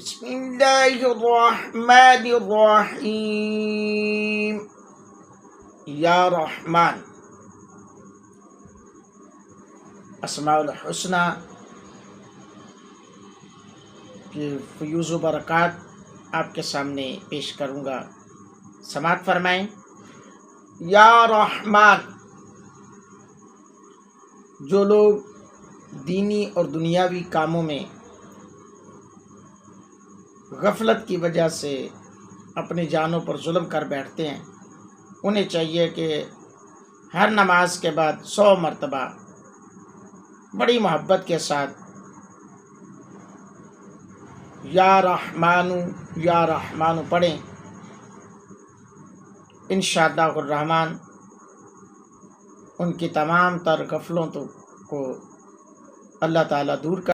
بسم اللہ الرحمن الرحیم۔ یا رحمان، اسماء الحسنہ کی فیوز و برکات آپ کے سامنے پیش کروں گا، سماعت فرمائیں۔ یا رحمان، جو لوگ دینی اور دنیاوی کاموں میں غفلت کی وجہ سے اپنی جانوں پر ظلم کر بیٹھتے ہیں، انہیں چاہیے کہ ہر نماز کے بعد 100 مرتبہ بڑی محبت کے ساتھ یا رحمانو پڑھیں۔ انشاءاللہ الرحمن ان کی تمام تر غفلتوں کو اللہ تعالیٰ دور کر